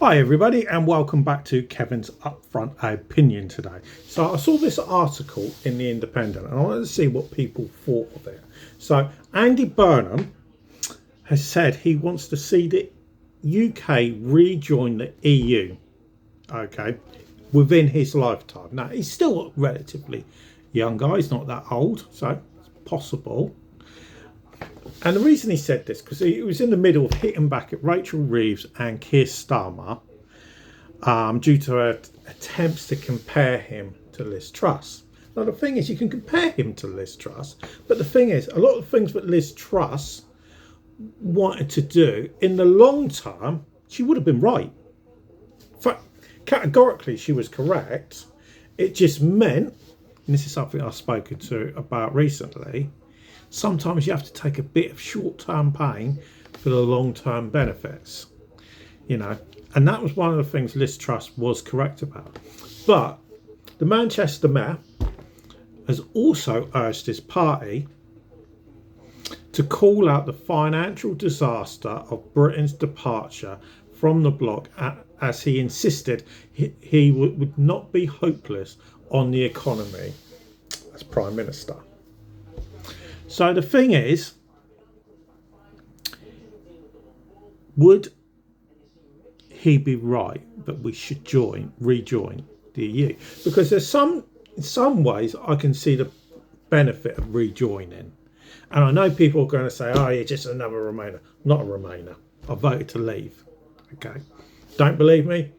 Hi everybody and welcome back to Kevin's Upfront Opinion today. So I saw this article in The Independent and I wanted to see what people thought of it. So Andy Burnham has said he wants to see the UK rejoin the EU, okay, within his lifetime. Now he's still relatively young guy, he's not that old, so it's possible. And the reason he said this, because he was in the middle of hitting back at Rachel Reeves and Keir Starmer due to her attempts to compare him to Liz Truss. Now the thing is, you can compare him to Liz Truss, but the thing is, a lot of things that Liz Truss wanted to do, in the long term, she would have been right. In fact, categorically, she was correct. It just meant, and this is something I've spoken to about recently, sometimes you have to take a bit of short-term pain for the long-term benefits, you know, and that was one of the things Liz Truss was correct about. But the Manchester Mayor has also urged his party to call out the financial disaster of Britain's departure from the bloc, as he insisted he would not be hopeless on the economy as Prime Minister. So the thing is, would he be right that we should rejoin the EU? Because there's in some ways I can see the benefit of rejoining. And I know people are going to say, oh, you're just another Remainer. I'm not a Remainer. I voted to leave. Okay. Don't believe me?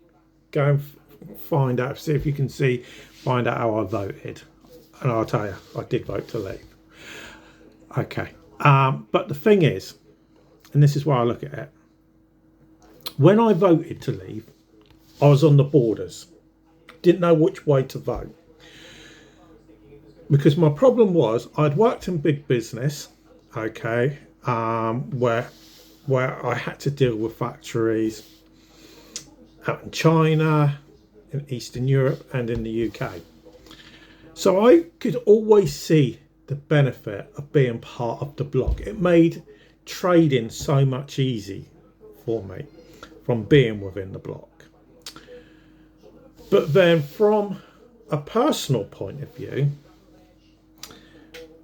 Go and find out, see if you can find out how I voted. And I'll tell you, I did vote to leave. Okay, but the thing is, and this is why I look at it, when I voted to leave, I was on the borders, didn't know which way to vote, because my problem was I'd worked in big business, okay, where I had to deal with factories out in China, in Eastern Europe and in the UK, so I could always see the benefit of being part of the bloc. It made trading so much easy for me from being within the bloc. But then from a personal point of view,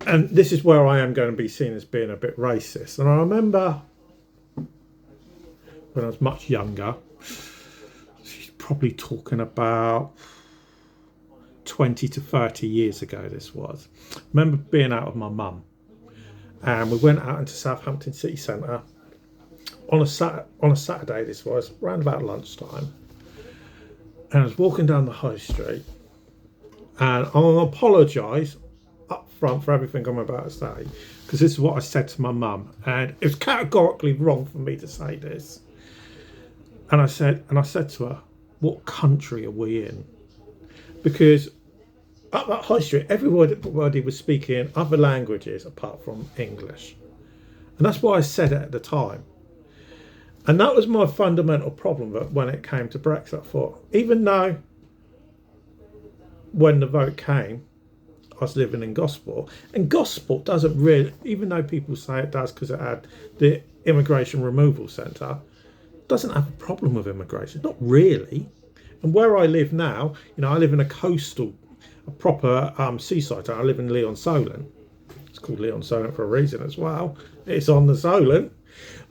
and this is where I am going to be seen as being a bit racist, and I remember when I was much younger, she's probably talking about 20 to 30 years ago this was. I remember being out with my mum and we went out into Southampton city centre on a Saturday, this was around about lunchtime, and I was walking down the high street, and I'll apologise up front for everything I'm about to say, because this is what I said to my mum, and it was categorically wrong for me to say this, and I said to her, what country are we in? Because up that high street, everybody was speaking other languages apart from English. And that's why I said it at the time. And that was my fundamental problem when it came to Brexit. I thought, even though when the vote came, I was living in Gosport. And Gosport doesn't really, even though people say it does because it had the immigration removal centre, doesn't have a problem with immigration. Not really. And where I live now, you know, I live in a proper seaside town. I live in Leon-Solent. It's called Leon-Solent for a reason as well. It's on the Solent.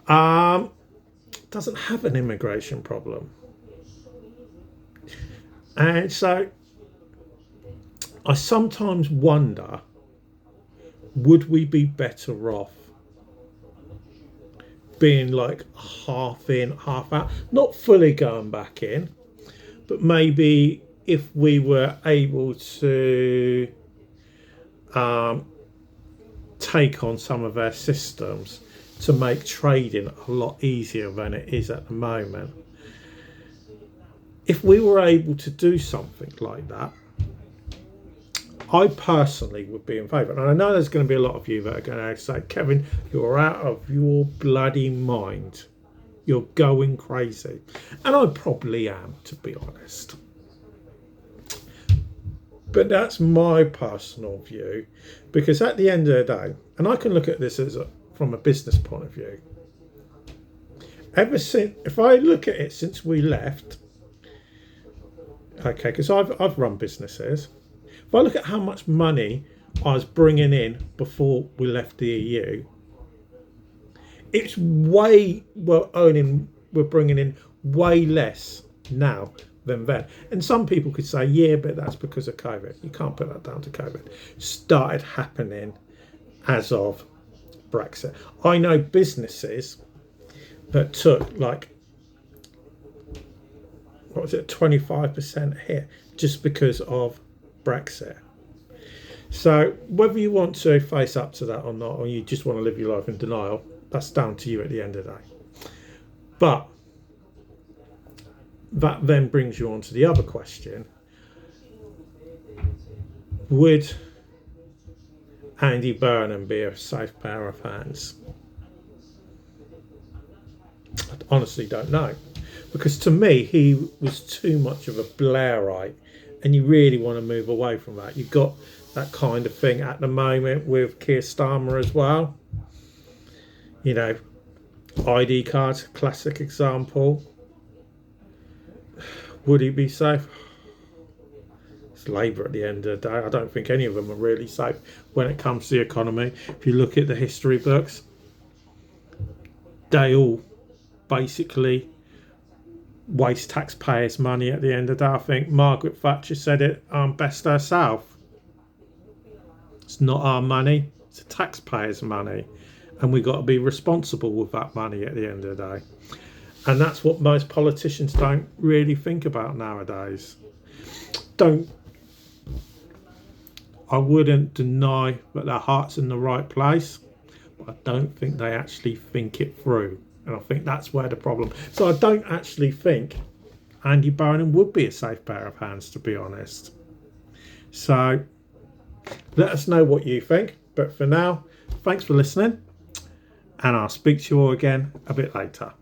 Doesn't have an immigration problem. And so I sometimes wonder, would we be better off being like half in, half out? Not fully going back in, but maybe if we were able to take on some of our systems to make trading a lot easier than it is at the moment. If we were able to do something like that, I personally would be in favour. And I know there's going to be a lot of you that are going to say, Kevin, you're out of your bloody mind. You're going crazy. And I probably am, to be honest. But that's my personal view, because at the end of the day, and I can look at this from a business point of view, ever since, if I look at it since we left, okay, because I've run businesses. If I look at how much money I was bringing in before we left the EU, it's we're bringing in way less now than then. And some people could say, yeah, but that's because of COVID. You can't put that down to COVID. Started happening as of Brexit. I know businesses that took like, what was it, 25% hit just because of Brexit. So whether you want to face up to that or not, or you just want to live your life in denial, that's down to you at the end of the day. But that then brings you on to the other question. Would Andy Burnham be a safe pair of hands? I honestly don't know. Because to me, he was too much of a Blairite, and you really want to move away from that. You've got that kind of thing at the moment with Keir Starmer as well. You know, ID cards, classic example. Would he be safe? It's Labour at the end of the day. I don't think any of them are really safe when it comes to the economy. If you look at the history books, they all basically waste taxpayers' money at the end of the day. I think Margaret Thatcher said it best herself. It's not our money, it's the taxpayers' money. And we've got to be responsible with that money at the end of the day. And that's what most politicians don't really think about nowadays. I wouldn't deny that their heart's in the right place, but I don't think they actually think it through. And I think that's where the problem. So I don't actually think Andy Burnham would be a safe pair of hands, to be honest. So let us know what you think. But for now, thanks for listening. And I'll speak to you all again a bit later.